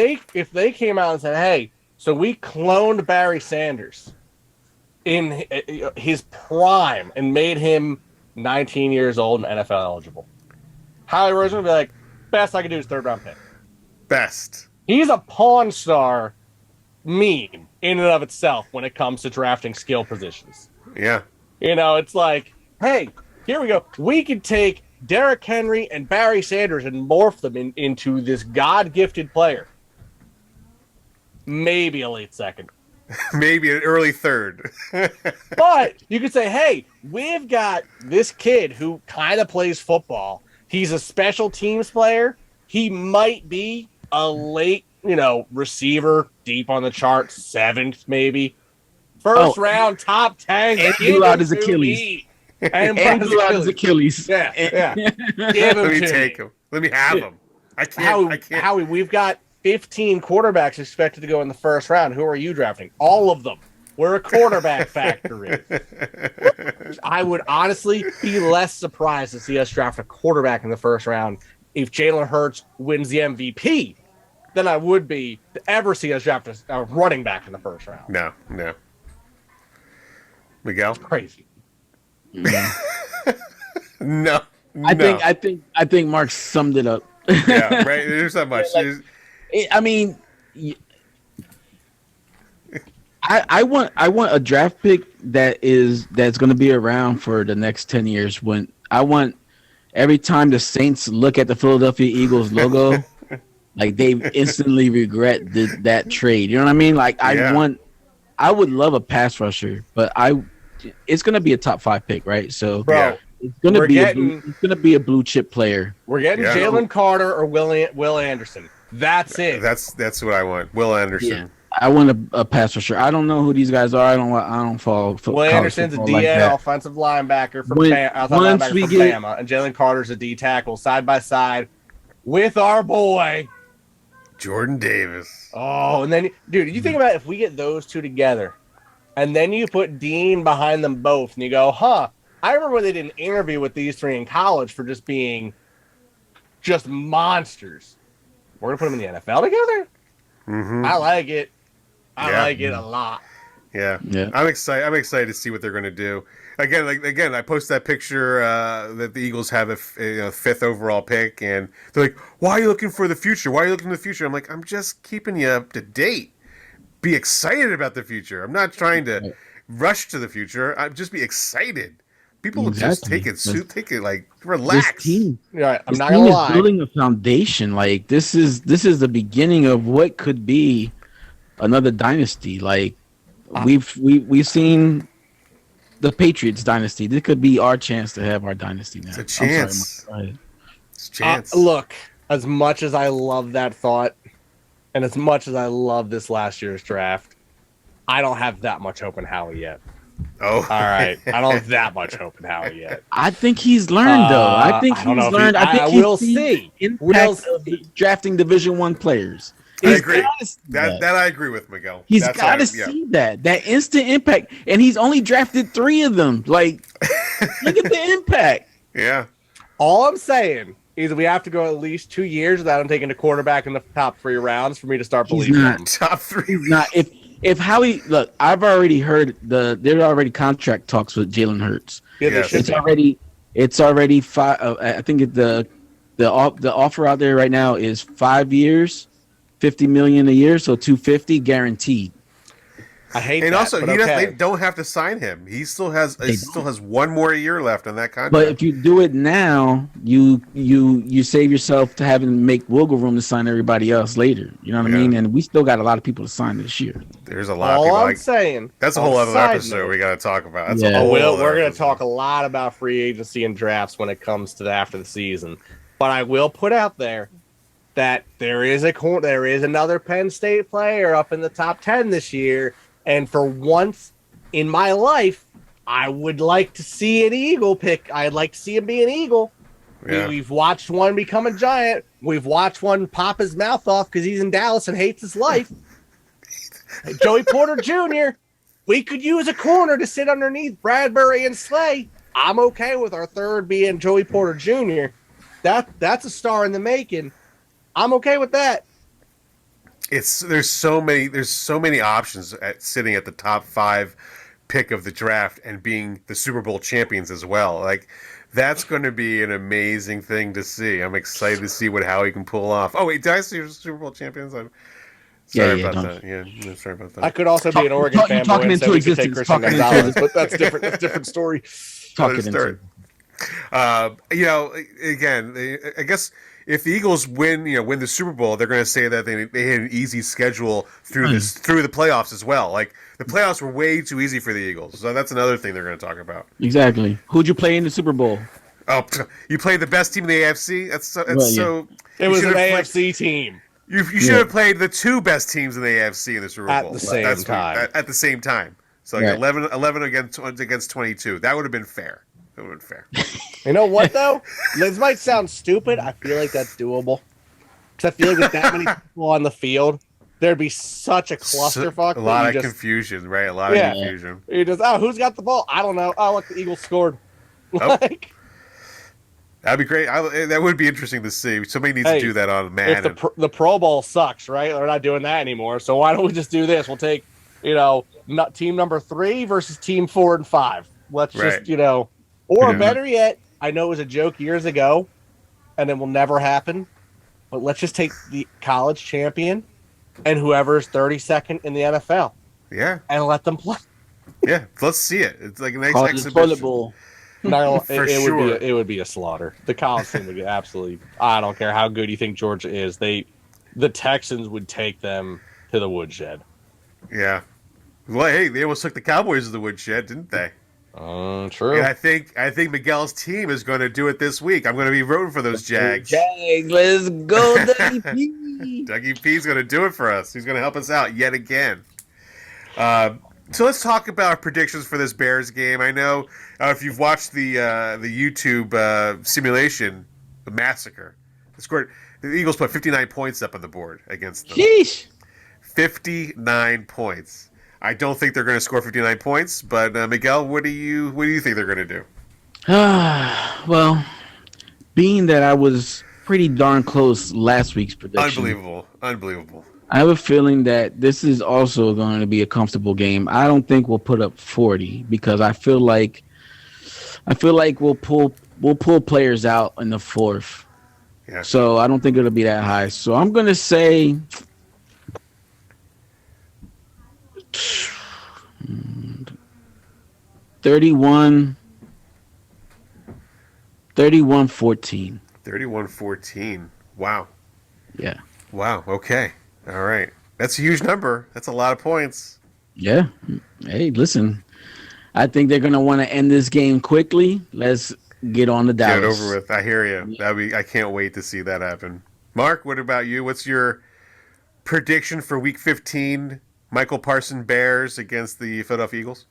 they came out and said, "Hey, so we cloned Barry Sanders in his prime and made him 19 years old and NFL eligible," Howie Roseman would be like, "Best I can do is third round pick." best. He's a Pawn Star meme in and of itself when it comes to drafting skill positions. Yeah. You know, it's like, hey, here we go. We could take Derrick Henry and Barry Sanders and morph them into this God-gifted player. Maybe a late second. Maybe an early third. But you could say, hey, we've got this kid who kind of plays football. He's a special teams player. He might be a late, receiver, deep on the chart, 7th maybe. First round, top 10. And blew out his Achilles. And blew out his Achilles. Yeah. Give him Let me to take him. Let me have him. I can't. Howie, we've got 15 quarterbacks expected to go in the first round. Who are you drafting? All of them. We're a quarterback factory. I would honestly be less surprised to see us draft a quarterback in the first round if Jalen Hurts wins the MVP than I would be to ever see us draft a running back in the first round. No. Miguel? Crazy. Yeah. No. I think Mark summed it up. Yeah, right. There's not much. I mean, I want a draft pick that's going to be around for the next 10 years. When I want every time the Saints look at the Philadelphia Eagles logo, like they instantly regret that trade. You know what I mean? Like I would love a pass rusher, but it's going to be a top 5 pick, right? So Bro, it's going to be a blue chip player. We're getting Jalen Carter or Will Anderson. That's it. That's what I want. Will Anderson. Yeah. I want a pass rusher. I don't know who these guys are. I don't follow. Will Anderson's a DN offensive linebacker from Bama, and Jalen Carter's a D tackle side by side with our boy Jordan Davis. Oh, and then, dude, you think about if we get those two together, and then you put Dean behind them both, and you go, I remember when they did an interview with these three in college for just being just monsters. We're going to put them in the NFL together? Mm-hmm. I like it. I like it a lot. Yeah. I'm excited to see what they're going to do. Again, I posted that picture that the Eagles have a 5th overall pick, and they're like, "Why are you looking for the future? Why are you looking to the future?" I'm like, "I'm just keeping you up to date. Be excited about the future. I'm not trying to rush to the future. I'm just be excited. People just take it like relax." This team, I'm not gonna lie, is building a foundation. Like this is the beginning of what could be another dynasty. Like we've seen the Patriots dynasty. This could be our chance to have our dynasty now. It's a chance. I'm sorry, It's a chance. Look, as much as I love that thought, and as much as I love this last year's draft, I don't have that much hope in Howie yet. Oh, All right, I don't have that much hope in Howie yet. I think he's learned though. I think I don't he's know if learned. he- I think I he's will seen see. the impact We'll of drafting Division I players. I He's agree. gotta see That I agree with, Miguel. He's That's got to yeah. see that instant impact, and he's only drafted 3 of them. Like, look at the impact. Yeah. All I'm saying is we have to go at least 2 years without him taking a quarterback in the top 3 rounds for me to start He's believing not. him. Top 3. He's not. If Howie, look, I've already heard there are already contract talks with Jalen Hurts. Yeah, they Yes. should It's already 5. I think the offer out there right now is 5 years, $50 million a year, so $250 guaranteed. I hate And that, also, but they okay. don't have to sign him. He still has 1 more year left on that contract. But if you do it now, you save yourself to having to make wiggle room to sign everybody else later. You know what I mean? And we still got a lot of people to sign this year. There's a lot of All people. I'm saying. That's a whole on other side episode note, we got to talk about. That's Yeah. a whole other we're going to episode. talk a lot about free agency and drafts when it comes to after the season. But I will put out there that there is another Penn State player up in the top 10 this year. And for once in my life, I would like to see an Eagle pick. I'd like to see him be an Eagle. Yeah. We've watched one become a Giant. We've watched one pop his mouth off because he's in Dallas and hates his life. Joey Porter Jr., we could use a corner to sit underneath Bradbury and Slay. I'm okay with our third being Joey Porter Jr. That's a star in the making. I'm okay with that. There's so many options sitting at the top 5 pick of the draft and being the Super Bowl champions as well. Like, that's going to be an amazing thing to see. I'm excited to see what Howie can pull off. Oh wait, did I see Super Bowl champions? I'm sorry about that. Yeah, no, sorry about that. I could also be an Oregon you're fanboy talking and say into we could take existence, Christian talking Gonzalez, but that's different. That's a different story. Talking Another story. Again, I guess if the Eagles win the Super Bowl, they're going to say that they had an easy schedule through the playoffs as well. Like, the playoffs were way too easy for the Eagles, so that's another thing they're going to talk about. Exactly. Who'd you play in the Super Bowl? Oh, you played the best team in the AFC. It was an AFC team. You should have played the 2 best teams in the AFC in the Super At Bowl the same time. At the same time. So like Right. 11 against 22. That would have been fair. That would have been fair. You know what, though? This might sound stupid. I feel like that's doable. Because I feel like with that many people on the field, there'd be such a clusterfuck. A lot of confusion, right? A lot of confusion. You just, who's got the ball? I don't know. Oh, look, the Eagles scored. Oh. Like, That'd be great. That would be interesting to see. Somebody needs to do that on if Madden. the Pro Bowl sucks, right? They're not doing that anymore. So why don't we just do this? We'll take, not team number 3 versus team 4 and 5. Let's Right. just, or better yet, I know it was a joke years ago, and it will never happen. But let's just take the college champion and whoever's 32nd in the NFL Yeah. and let them play. Yeah. Let's see it. It's like a nice Call it the exhibition. toilet bowl. No, For it sure. would be a slaughter. The college team would get absolutely. I don't care how good you think Georgia is. The Texans would take them to the woodshed. Yeah. Well, hey, they almost took the Cowboys to the woodshed, didn't they? True. And I think Miguel's team is going to do it this week. I'm going to be rooting for those Jags. Jags, let's go, Dougie P. Dougie P's going to do it for us. He's going to help us out yet again. So let's talk about our predictions for this Bears game. I know if you've watched the YouTube simulation, the massacre, the Eagles put 59 points up on the board against them. Sheesh. 59 points. I don't think they're going to score 59 points, but Miguel, what do you think they're going to do? Well, being that I was pretty darn close last week's prediction. Unbelievable. I have a feeling that this is also going to be a comfortable game. I don't think we'll put up 40 because I feel like we'll pull players out in the 4th. Yeah. So I don't think it'll be that high. So I'm going to say 31-14. 31-14. Wow. Yeah. Wow. Okay. All right. That's a huge number. That's a lot of points. Yeah. Hey, listen. I think they're going to want to end this game quickly. Let's get on to Dallas. Get it over with. I hear you. I can't wait to see that happen. Mark, what about you? What's your prediction for Week 15? Michael Parson Bears against the Philadelphia Eagles.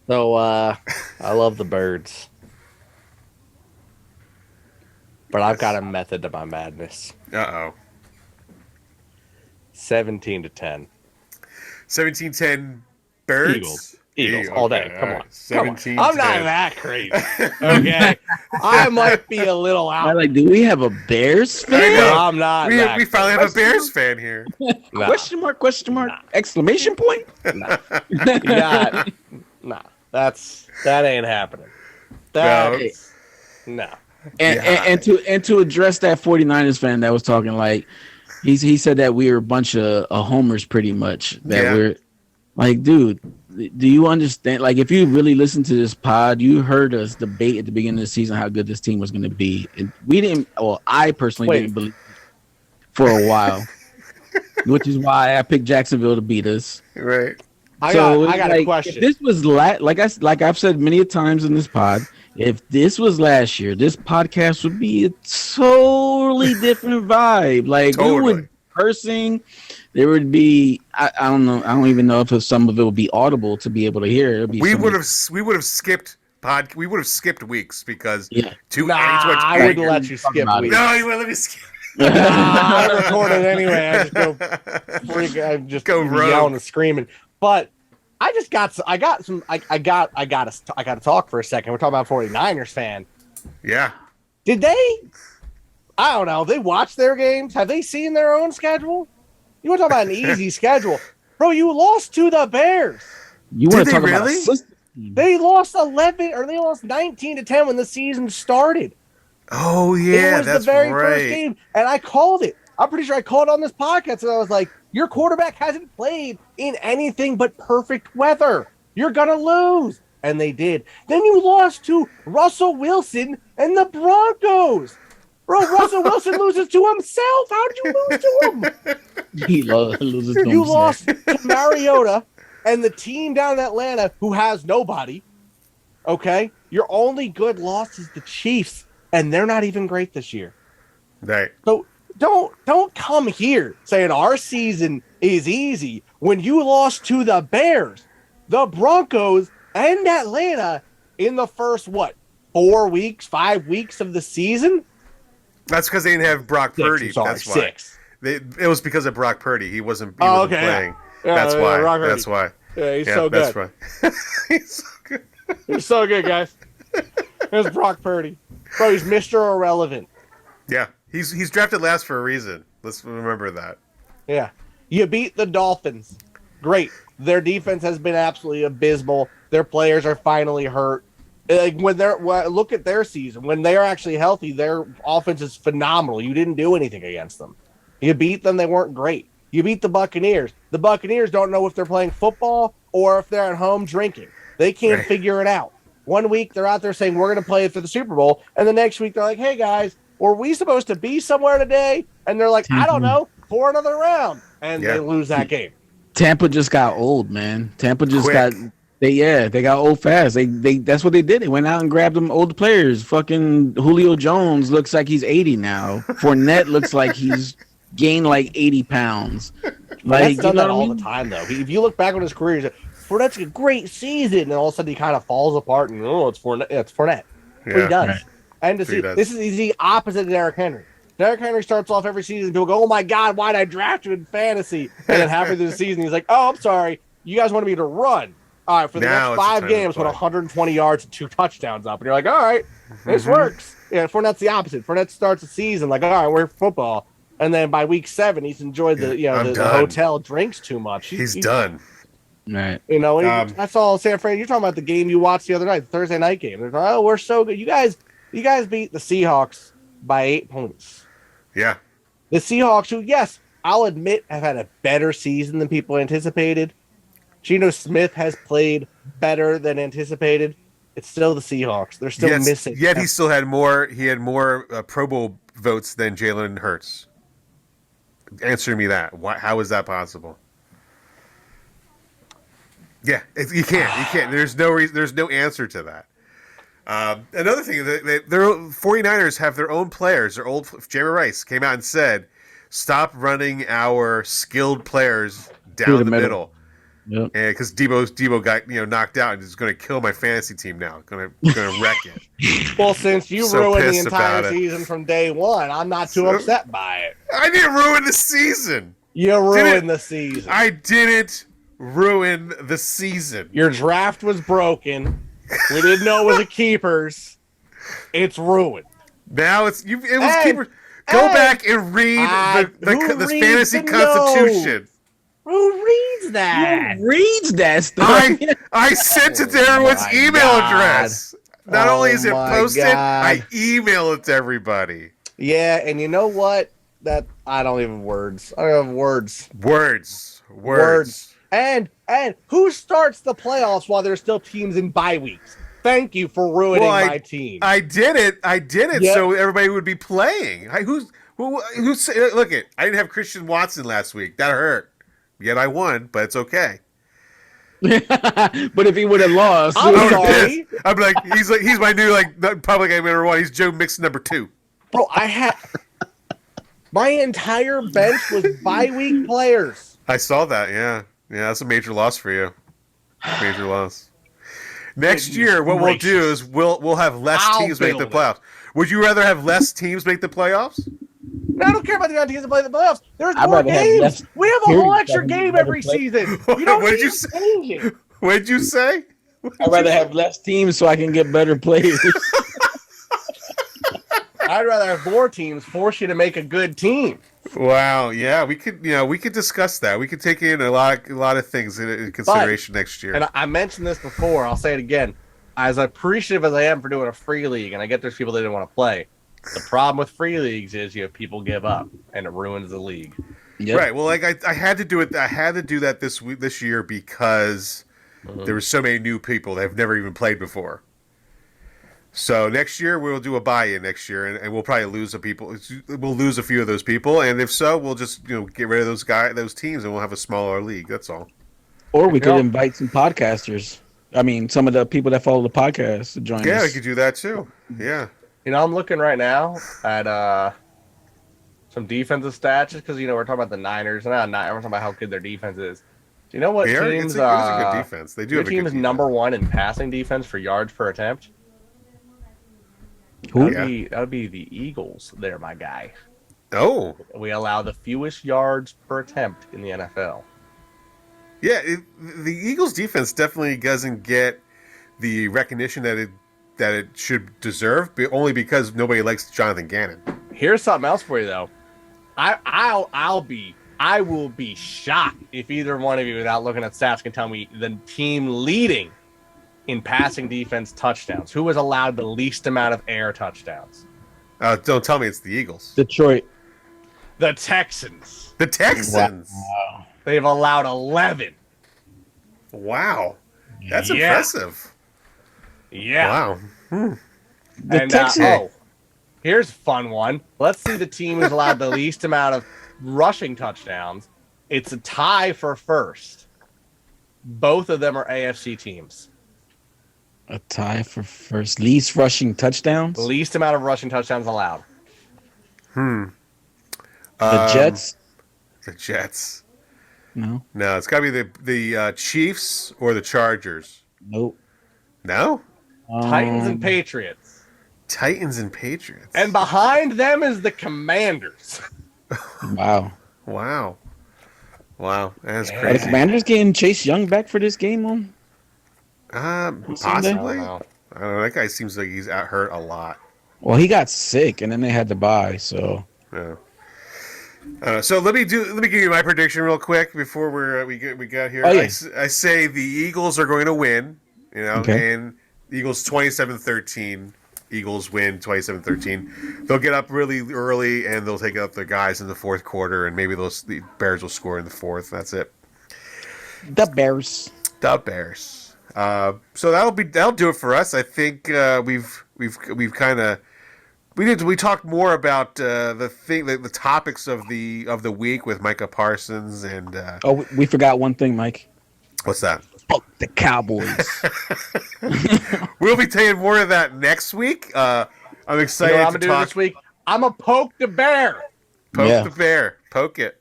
So I love the Birds, but I've got a method to my madness. 17-10. 17-10 Birds? Eagles all day. Okay, Come all on. right. 17-10. I'm not that crazy. Okay. I might be a little out. I'm like, do we have a Bears I fan? know. I'm not. We finally have a Bears fan here. Nah. Question mark, exclamation point? Nah. That ain't happening. No. And to address that 49ers fan that was talking, like he said that we were a bunch of homers pretty much. That we're like, dude, do you understand? Like, if you really listen to this pod, you heard us debate at the beginning of the season how good this team was going to be. And we didn't, well, I personally didn't believe for a while, which is why I picked Jacksonville to beat us. Right. I got a question. If this was like I've said many a times in this pod, if this was last year, this podcast would be a totally different vibe. Like, we would cursing. There would be I don't know. I don't even know if some of it would be audible to be able to hear. We would have skipped weeks because I wouldn't let you skip weeks. No, you wouldn't let me skip. I record it anyway. I just go yelling and screaming. But I got to talk for a second. We're talking about 49ers fan. Yeah. Did they? I don't know. They watch their games. Have they seen their own schedule? You want to talk about an easy schedule, bro? You lost to the Bears. You want to talk about a system? They lost 11 or they lost 19-10 when the season started. Oh yeah, it was the very first game, and I called it. I'm pretty sure I called it on this podcast, and I was like, "Your quarterback hasn't played in anything but perfect weather. You're gonna lose," and they did. Then you lost to Russell Wilson and the Broncos. Bro, Russell Wilson loses to himself. How did you lose to him? He loses to himself. You lost to Mariota and the team down in Atlanta who has nobody. Okay? Your only good loss is the Chiefs, and they're not even great this year. Right. So don't come here saying our season is easy when you lost to the Bears, the Broncos, and Atlanta in the first, 5 weeks of the season? That's because they didn't have Brock Purdy. That's why. 6. It was because of Brock Purdy. He wasn't playing. Yeah. That's why. That's why. Yeah, he's so good. That's why. He's so good. He's so good, guys. There's Brock Purdy. Bro, he's Mr. Irrelevant. Yeah. He's drafted last for a reason. Let's remember that. Yeah. You beat the Dolphins. Great. Their defense has been absolutely abysmal. Their players are finally hurt. Look at their season. When they're actually healthy, their offense is phenomenal. You didn't do anything against them. You beat them. They weren't great. You beat the Buccaneers. The Buccaneers don't know if they're playing football or if they're at home drinking. They can't figure it out. One week they're out there saying we're going to play for the Super Bowl, and the next week they're like, "Hey guys, were we supposed to be somewhere today?" And they're like, "I don't know, for another round," and they lose that game. Tampa just got old, man. Tampa just got. They got old fast. They that's what they did. They went out and grabbed them old players. Fucking Julio Jones looks like he's 80 now. Fournette looks like he's gained like 80 pounds. Like, done that all the time though. If you look back on his career, he's like, Fournette's a great season, and all of a sudden he kind of falls apart. And it's Fournette. It's Fournette. What he does. Right. And to see this is the opposite of Derrick Henry. Derrick Henry starts off every season. People go, "Oh my God, why'd I draft you in fantasy?" And then halfway through the season, he's like, "Oh, I'm sorry. You guys wanted me to run. All right, for the next 5 games, put 120 yards and 2 touchdowns up." And you're like, "All right, this works." Yeah, Fournette's the opposite. Fournette starts the season like, "All right, we're football," and then by week 7, he's enjoyed the hotel drinks too much. He's done. Right. That's all. San Fran. You're talking about the game you watched the other night, the Thursday night game. They're like, "Oh, we're so good. You guys beat the Seahawks by 8 points." Yeah. The Seahawks, who, yes, I'll admit, have had a better season than people anticipated. Geno Smith has played better than anticipated. It's still the Seahawks. They're still missing. Yet he still had more. He had more Pro Bowl votes than Jalen Hurts. Answer me that. How is that possible? Yeah, you can't. There's no reason. There's no answer to that. Another thing, their 49ers have their own players. Their old Jerry Rice came out and said, "Stop running our skilled players down the middle." Yep. Because Debo got knocked out and is going to kill my fantasy team now. Going to wreck it. Well, since you So ruined the pissed entire about it. season from day one, I'm not too upset by it. I didn't ruin the season. You ruined the season. I didn't ruin the season. Your draft was broken. We didn't know it was a keepers. It's ruined. Now it was keeper. Go back and read the fantasy constitution. Who reads that? Who reads that stuff? I sent it to everyone's email address. Not only is it posted, I email it to everybody. Yeah, and you know what? That I don't even have words. I don't have words. Words. And who starts the playoffs while there's still teams in bye weeks? Thank you for ruining my team. I did it. Yep. So everybody would be playing. Who look it. I didn't have Christian Watson last week. That hurt. Yet I won, but it's okay. But if he would have lost, I'm sorry. I'm like he's my new public enemy number 1. He's Joe Mixon number 2. Bro, I had my entire bench was bye week players. I saw that. Yeah, that's a major loss for you. Major loss. Next year, what we'll do is we'll have less teams make the playoffs. Would you rather have less teams make the playoffs? No, I don't care about the amount of teams that play the playoffs. There's more games. We have a whole extra game every season. You don't need to change it. What did you say? I'd rather have less teams so I can get better players. I'd rather have more teams force you to make a good team. Wow, yeah, we could discuss that. We could take in a lot of things in consideration next year. And I mentioned this before. I'll say it again. As appreciative as I am for doing a free league, and I get there's people that didn't want to play. The problem with free leagues is you have people give up, and it ruins the league. Yep. Right. Well, I had to do it. I had to do that this year because there were so many new people that have never even played before. So next year we'll do a buy-in next year, and we'll probably lose some people. We'll lose a few of those people, and if so, we'll just get rid of those teams, and we'll have a smaller league. That's all. Or we could invite some podcasters. I mean, some of the people that follow the podcast to join us. Yeah, we could do that too. Yeah. I'm looking right now at some defensive stats, just because we're talking about the Niners, and we're talking about how good their defense is. Do you know what teams? It's a good defense. They do. Your have team a good is defense. number 1 in passing defense for yards per attempt. Who? That would be the Eagles. There, my guy. Oh. We allow the fewest yards per attempt in the NFL. Yeah, the Eagles' defense definitely doesn't get the recognition that it should deserve, only because nobody likes Jonathan Gannon. Here's something else for you, though. I will be shocked if either one of you, without looking at stats, can tell me the team leading in passing defense touchdowns. Who was allowed the least amount of air touchdowns? Don't tell me it's the Eagles. Detroit. The Texans. The Texans. Wow. They've allowed 11. Wow. That's impressive. Yeah. Wow. And here's a fun one. Let's see the team who's allowed the least amount of rushing touchdowns. It's a tie for first. Both of them are AFC teams. A tie for first. Least rushing touchdowns? Least amount of rushing touchdowns allowed. The Jets? The Jets. No. No, it's got to be the Chiefs or the Chargers. Nope. No? Titans and Patriots. Titans and Patriots. And behind them is the Commanders. Wow. Wow. That's Are the crazy. Commanders getting Chase Young back for this game on? Possibly. I I don't know. That guy seems like he's out hurt a lot. Well, he got sick, and then they had to buy, so... Yeah. So let me give you my prediction real quick before we got here. Oh, yeah. I say the Eagles are going to win, Okay. and Eagles 27-13. Eagles win 27-13. They'll get up really early and they'll take up their guys in the fourth quarter, and maybe the Bears will score in the fourth. That's it. The Bears. The Bears. So that'll do it for us. I think we've kind of. We talked more about the topics of the week with Micah Parsons and. Oh, we forgot one thing, Mike. What's that? Fuck the Cowboys. We'll be taking more of that next week. I'm excited You know what I'm to gonna do talk. this week? I'm gonna poke the bear. Poke the bear. Poke it.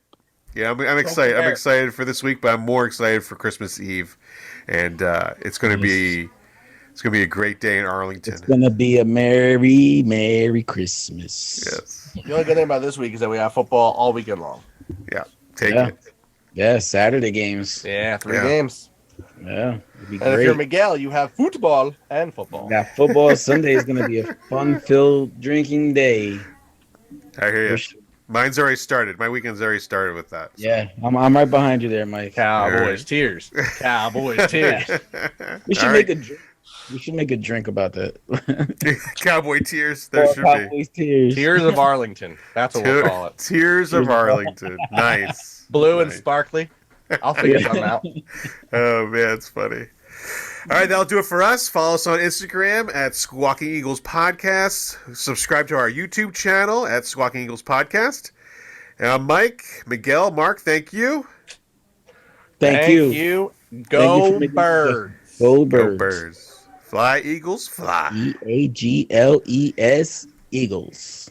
Yeah, I'm excited. I'm bear. excited for this week, but I'm more excited for Christmas Eve, and it's going to be a great day in Arlington. It's gonna be a merry Christmas. Yes. The only good thing about this week is that we have football all weekend long. Yeah. Take Yeah. it. Yeah, Saturday games. Yeah, 3 Yeah. games. Yeah, it'd be And if great. you're Miguel, you have football and football. Yeah, football Sunday is gonna be a fun-filled drinking day. I hear you. For Mine's already started. My weekend's already started with that. So. Yeah, I'm right behind you there, Mike. Cowboys tears. Cowboys tears. We should All make right. a drink. We should make a drink about that. Cowboy tears. There should be. Cowboys tears. Tears of Arlington. That's what we'll call it. Tears of Arlington. Nice. Blue and Nice. sparkly. I'll figure something out. Oh man, it's funny. All right, that'll do it for us. Follow us on Instagram at Squawking Eagles Podcast. Subscribe to our YouTube channel at Squawking Eagles Podcast. And I'm Mike, Miguel, Mark. Thank you. Thank you. Go for making- Birds. Go Go birds. Birds. Fly Eagles, fly. EAGLES Eagles.